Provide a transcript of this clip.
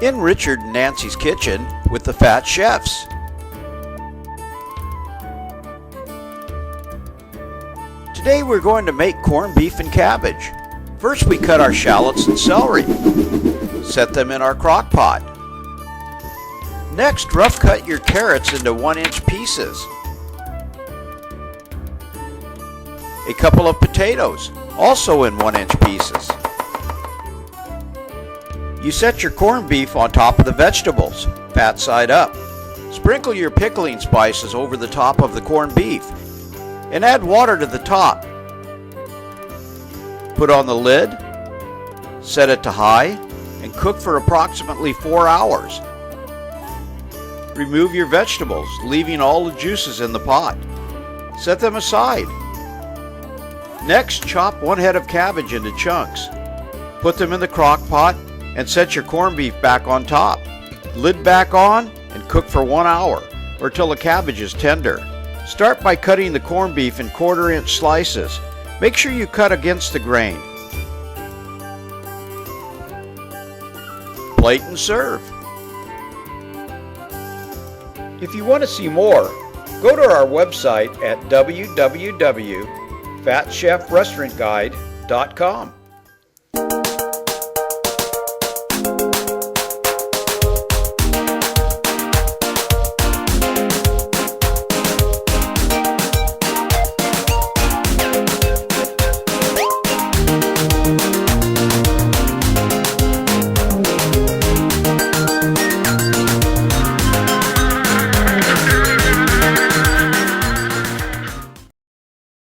in Richard and Nancy's kitchen with the Fat Chefs. Today we're going to make corned beef and cabbage. First we cut our shallots and celery. Set them in our crock pot. Next, rough cut your carrots into 1-inch pieces. A couple of potatoes, also in 1-inch pieces. You set your corned beef on top of the vegetables, fat side up. Sprinkle your pickling spices over the top of the corned beef and add water to the top. Put on the lid, set it to high, and cook for approximately 4 hours. Remove your vegetables, leaving all the juices in the pot. Set them aside. Next, chop 1 head of cabbage into chunks. Put them in the crock pot and set your corned beef back on top. Lid back on and cook for 1 hour or till the cabbage is tender. Start by cutting the corned beef in 1/4-inch slices. Make sure you cut against the grain. Plate and serve. If you want to see more, go to our website at www.fatchefrestaurantguide.com.